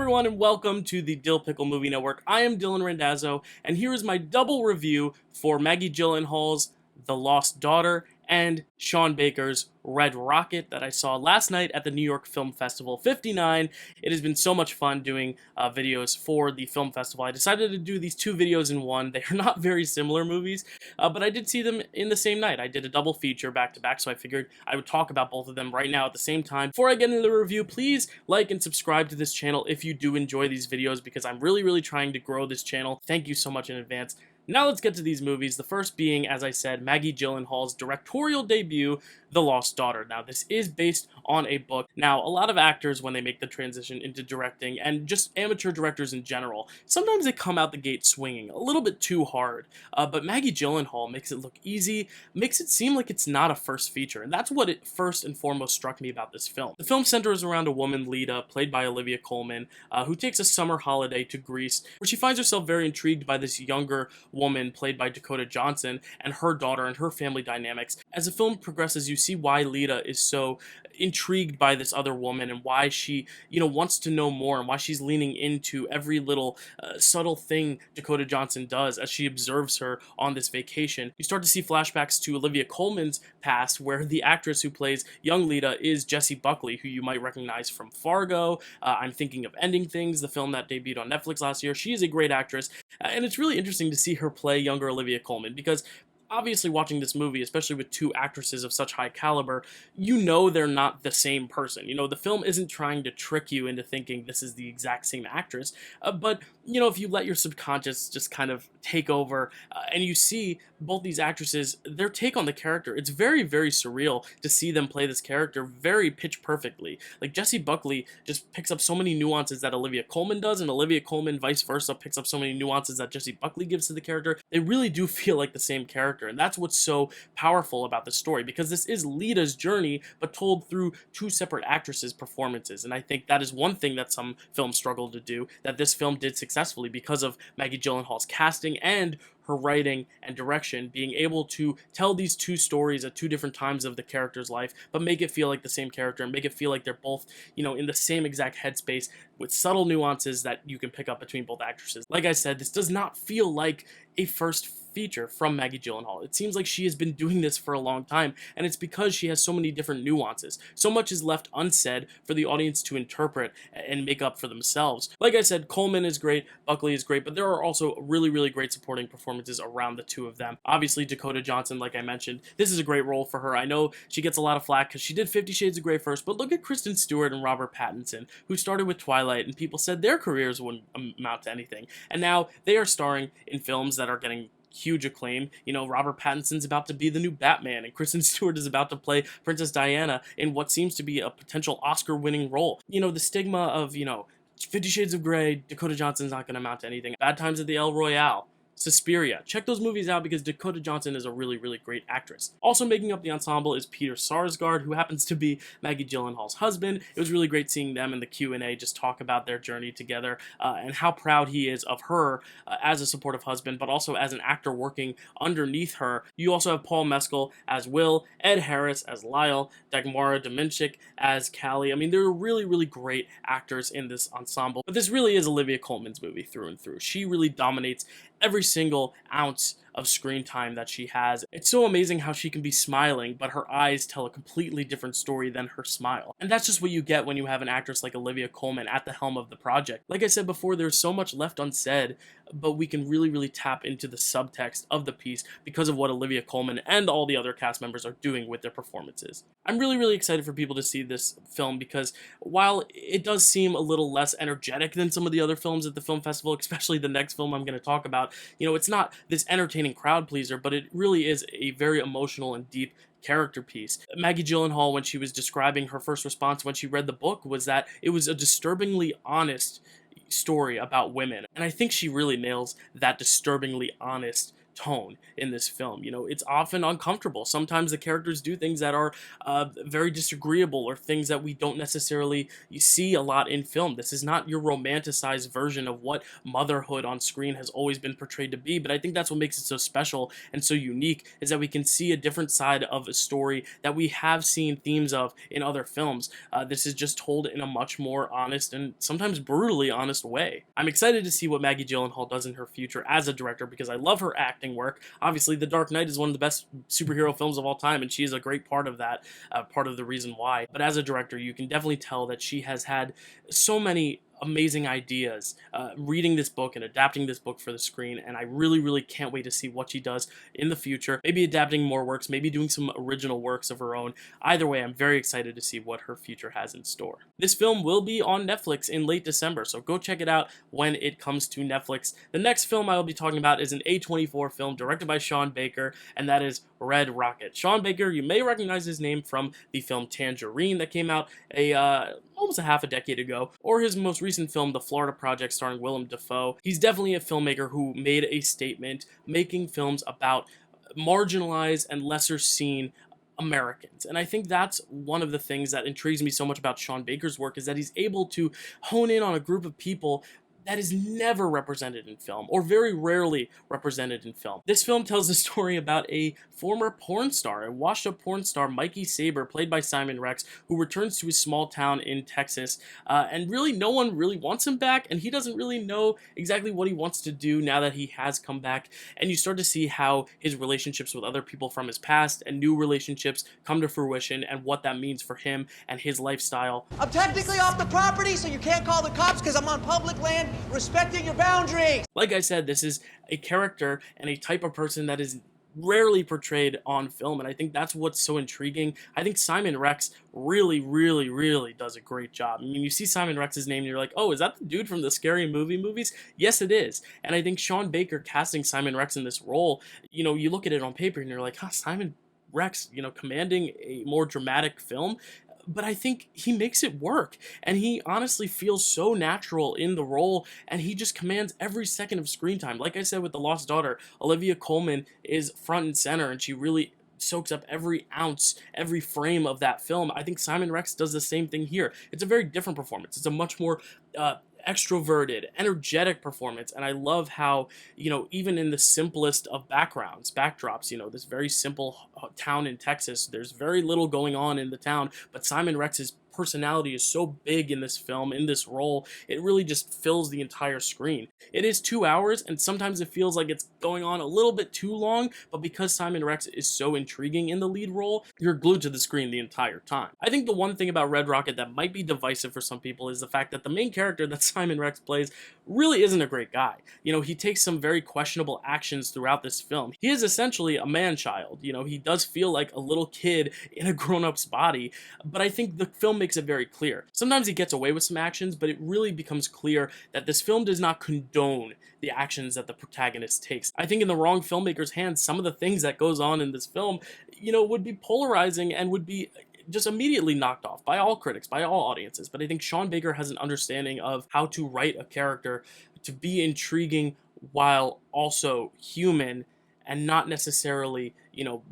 everyone, and welcome to the Dill Pickle Movie Network. I am Dylan Randazzo, and here is my double review for Maggie Gyllenhaal's The Lost Daughter and Sean Baker's Red Rocket that I saw last night at the New York Film Festival 59. It has been so much fun doing videos for the film festival. I decided to do these two videos in one. They are not very similar movies, but I did see them in the same night. I did a double feature back to back, so I figured I would talk about both of them right now at the same time. Before I get into the review, please like and subscribe to this channel if you do enjoy these videos, because I'm really trying to grow this channel. Thank you so much in advance. Now let's get to these movies, the first being, as I said, Maggie Gyllenhaal's directorial debut, The Lost Daughter. Now, this is based on a book. Now, a lot of actors, when they make the transition into directing, and just amateur directors in general, sometimes they come out the gate swinging a little bit too hard. But Maggie Gyllenhaal makes it look easy, makes it seem like it's not a first feature, and that's what it first and foremost struck me about this film. The film centers around a woman, Lita, played by Olivia Colman, who takes a summer holiday to Greece, where she finds herself very intrigued by this younger woman played by Dakota Johnson and her daughter and her family dynamics. As the film progresses, you see why Lita is so intrigued by this other woman and why she, wants to know more, and why she's leaning into every little subtle thing Dakota Johnson does as she observes her on this vacation. You start to see flashbacks to Olivia Colman's past, where the actress who plays young Lita is Jessie Buckley, who you might recognize from Fargo. I'm thinking of Ending Things, the film that debuted on Netflix last year. She is a great actress, and it's really interesting to see her play younger Olivia Colman, because obviously watching this movie, especially with two actresses of such high caliber, they're not the same person. The film isn't trying to trick you into thinking this is the exact same actress, but if you let your subconscious just kind of take over, and you see both these actresses, their take on the character, it's very surreal to see them play this character very pitch perfectly. Like, Jessie Buckley just picks up so many nuances that Olivia Colman does, and Olivia Colman, vice versa, picks up so many nuances that Jessie Buckley gives to the character. They really do feel like the same character. And that's what's so powerful about the story, because this is Lita's journey, but told through two separate actresses' performances. And I think that is one thing that some films struggle to do, that this film did successfully because of Maggie Gyllenhaal's casting and her writing and direction, being able to tell these two stories at two different times of the character's life, but make it feel like the same character and make it feel like they're both, in the same exact headspace, with subtle nuances that you can pick up between both actresses. Like I said, this does not feel like a first feature from Maggie Gyllenhaal. It seems like she has been doing this for a long time, and it's because she has so many different nuances. So much is left unsaid for the audience to interpret and make up for themselves. Like I said, Coleman is great, Buckley is great, but there are also really great supporting performances around the two of them. Obviously, Dakota Johnson, like I mentioned, this is a great role for her. I know she gets a lot of flack because she did 50 Shades of Grey first, but look at Kristen Stewart and Robert Pattinson, who started with Twilight, and people said their careers wouldn't amount to anything. And now they are starring in films that are getting huge acclaim. Robert Pattinson's about to be the new Batman, and Kristen Stewart is about to play Princess Diana in what seems to be a potential Oscar-winning role. The stigma of, 50 Shades of Grey, Dakota Johnson's not going to amount to anything. Bad Times at the El Royale, Suspiria. Check those movies out, because Dakota Johnson is a really great actress. Also making up the ensemble is Peter Sarsgaard, who happens to be Maggie Gyllenhaal's husband. It was really great seeing them in the Q&A just talk about their journey together, and how proud he is of her as a supportive husband, but also as an actor working underneath her. You also have Paul Mescal as Will, Ed Harris as Lyle, Dagmara Dominchik as Callie. I mean, there are really great actors in this ensemble, but this really is Olivia Colman's movie through and through. She really dominates every single ounce of screen time that she has. It's so amazing how she can be smiling, but her eyes tell a completely different story than her smile. And that's just what you get when you have an actress like Olivia Colman at the helm of the project. Like I said before, there's so much left unsaid, but we can really tap into the subtext of the piece because of what Olivia Colman and all the other cast members are doing with their performances. I'm really excited for people to see this film, because while it does seem a little less energetic than some of the other films at the film festival, especially the next film I'm going to talk about, it's not this entertaining crowd pleaser, but it really is a very emotional and deep character piece. Maggie Gyllenhaal, when she was describing her first response when she read the book, was that it was a disturbingly honest story about women. And I think she really nails that disturbingly honest tone in this film. It's often uncomfortable. Sometimes the characters do things that are very disagreeable, or things that we don't necessarily see a lot in film. This is not your romanticized version of what motherhood on screen has always been portrayed to be, but I think that's what makes it so special and so unique, is that we can see a different side of a story that we have seen themes of in other films. This is just told in a much more honest and sometimes brutally honest way. I'm excited to see what Maggie Gyllenhaal does in her future as a director, because I love her acting work. Obviously, The Dark Knight is one of the best superhero films of all time, and she is a great part of that, part of the reason why. But as a director, you can definitely tell that she has had so many amazing ideas reading this book and adapting this book for the screen, and I really, really can't wait to see what she does in the future. Maybe adapting more works, maybe doing some original works of her own. Either way, I'm very excited to see what her future has in store. This film will be on Netflix in late December, so go check it out when it comes to Netflix. The next film I will be talking about is an A24 film directed by Sean Baker, and that is Red Rocket. Sean Baker, you may recognize his name from the film Tangerine that came out almost a half a decade ago, or his most recent film, The Florida Project, starring Willem Dafoe. He's definitely a filmmaker who made a statement making films about marginalized and lesser seen Americans. And I think that's one of the things that intrigues me so much about Sean Baker's work, is that he's able to hone in on a group of people that is never represented in film, or very rarely represented in film. This film tells the story about a former porn star, a washed-up porn star, Mikey Saber, played by Simon Rex, who returns to his small town in Texas, and really no one really wants him back, and he doesn't really know exactly what he wants to do now that he has come back. And you start to see how his relationships with other people from his past and new relationships come to fruition, and what that means for him and his lifestyle. I'm technically off the property, so you can't call the cops because I'm on public land, respecting your boundaries. Like I said, this is a character and a type of person that is rarely portrayed on film, and I think that's what's so intriguing. I think Simon Rex really, really, really does a great job. I mean, you see Simon Rex's name and you're like, oh, is that the dude from the Scary Movie movies? Yes, it is. And I think Sean Baker casting Simon Rex in this role, you look at it on paper and you're like, Simon Rex, commanding a more dramatic film. But I think he makes it work, and he honestly feels so natural in the role, and he just commands every second of screen time. Like I said with The Lost Daughter, Olivia Colman is front and center, and she really soaks up every ounce, every frame of that film. I think Simon Rex does the same thing here. It's a very different performance. It's a much more extroverted, energetic performance, and I love how, even in the simplest of backdrops, this very simple town in Texas, there's very little going on in the town, but Simon Rex's personality is so big in this film, in this role, it really just fills the entire screen. It is 2 hours, and sometimes it feels like it's going on a little bit too long, but because Simon Rex is so intriguing in the lead role, you're glued to the screen the entire time. I think the one thing about Red Rocket that might be divisive for some people is the fact that the main character that Simon Rex plays really isn't a great guy. He takes some very questionable actions throughout this film. He is essentially a man-child. He does feel like a little kid in a grown-up's body, but I think the film makes it very clear. Sometimes he gets away with some actions, but it really becomes clear that this film does not condone the actions that the protagonist takes. I think in the wrong filmmaker's hands, some of the things that goes on in this film, would be polarizing and would be just immediately knocked off by all critics, by all audiences. But I think Sean Baker has an understanding of how to write a character to be intriguing while also human, and not necessarily,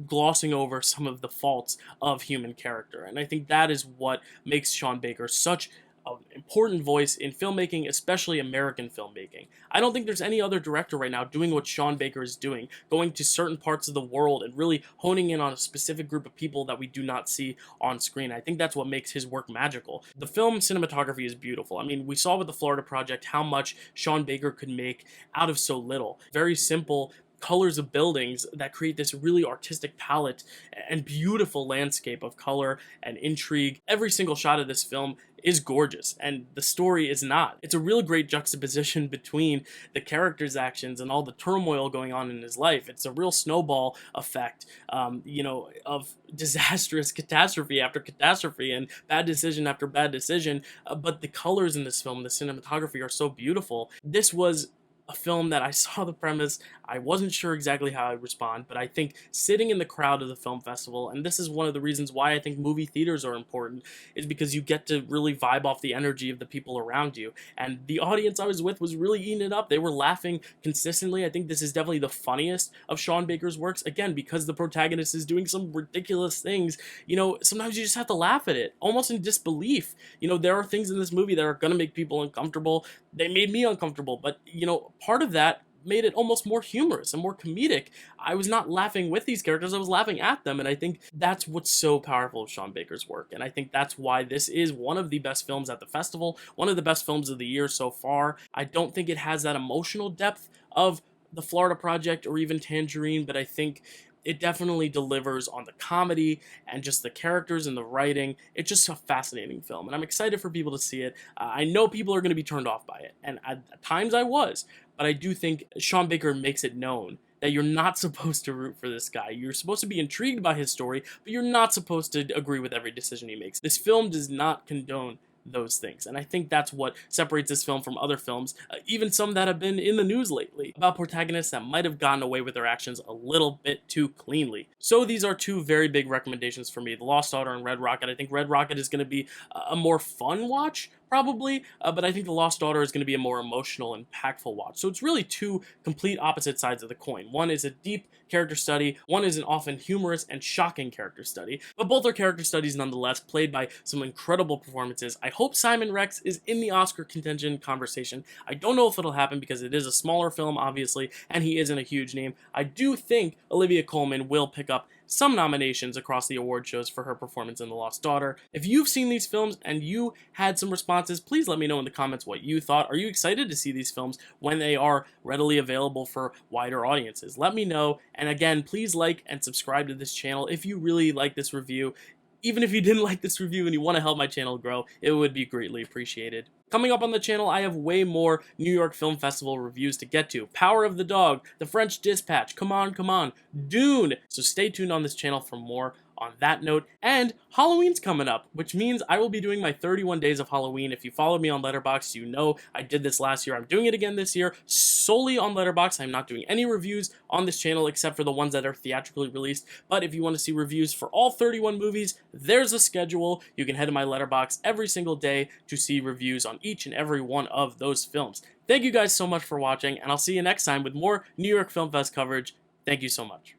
glossing over some of the faults of human character. And I think that is what makes Sean Baker such an important voice in filmmaking, especially American filmmaking. I don't think there's any other director right now doing what Sean Baker is doing, going to certain parts of the world and really honing in on a specific group of people that we do not see on screen. I think that's what makes his work magical. The film cinematography is beautiful. I mean, we saw with The Florida Project how much Sean Baker could make out of so little. Very simple colors of buildings that create this really artistic palette and beautiful landscape of color and intrigue. Every single shot of this film is gorgeous, and the story is not. It's a real great juxtaposition between the character's actions and all the turmoil going on in his life. It's a real snowball effect, of disastrous catastrophe after catastrophe and bad decision after bad decision. But the colors in this film, the cinematography, are so beautiful. This was a film that I saw the premise, I wasn't sure exactly how I'd respond, but I think sitting in the crowd of the film festival, and this is one of the reasons why I think movie theaters are important, is because you get to really vibe off the energy of the people around you. And the audience I was with was really eating it up. They were laughing consistently. I think this is definitely the funniest of Sean Baker's works, again, because the protagonist is doing some ridiculous things. Sometimes you just have to laugh at it, almost in disbelief. There are things in this movie that are going to make people uncomfortable. They made me uncomfortable, but part of that made it almost more humorous and more comedic. I was not laughing with these characters, I was laughing at them, and I think that's what's so powerful of Sean Baker's work, and I think that's why this is one of the best films at the festival, one of the best films of the year so far. I don't think it has that emotional depth of the Florida Project or even Tangerine, but I think it definitely delivers on the comedy and just the characters and the writing. It's just a fascinating film, and I'm excited for people to see it. I know people are going to be turned off by it, and at times I was, but I do think Sean Baker makes it known that you're not supposed to root for this guy. You're supposed to be intrigued by his story, but you're not supposed to agree with every decision he makes. This film does not condone those things, and I think that's what separates this film from other films, even some that have been in the news lately, about protagonists that might have gotten away with their actions a little bit too cleanly. So these are two very big recommendations for me, The Lost Daughter and Red Rocket. I think Red Rocket is going to be a more fun watch, probably, but I think The Lost Daughter is going to be a more emotional, impactful watch. So it's really two complete opposite sides of the coin. One is a deep character study, one is an often humorous and shocking character study, but both are character studies nonetheless, played by some incredible performances. I hope Simon Rex is in the Oscar contention conversation. I don't know if it'll happen because it is a smaller film, obviously, and he isn't a huge name. I do think Olivia Colman will pick up some nominations across the award shows for her performance in The Lost Daughter. If you've seen these films and you had some responses, please let me know in the comments what you thought. Are you excited to see these films when they are readily available for wider audiences? Let me know, and again, please like and subscribe to this channel if you really like this review. Even if you didn't like this review and you want to help my channel grow, it would be greatly appreciated. Coming up on the channel, I have way more New York Film Festival reviews to get to. Power of the Dog, The French Dispatch, Come On, Dune. So stay tuned on this channel for more on that note. And Halloween's coming up, which means I will be doing my 31 days of Halloween. If you followed me on Letterboxd, you know I did this last year. I'm doing it again this year, solely on Letterboxd. I'm not doing any reviews on this channel except for the ones that are theatrically released. But if you want to see reviews for all 31 movies, there's a schedule. You can head to my Letterboxd every single day to see reviews on each and every one of those films. Thank you guys so much for watching, and I'll see you next time with more New York Film Fest coverage. Thank you so much.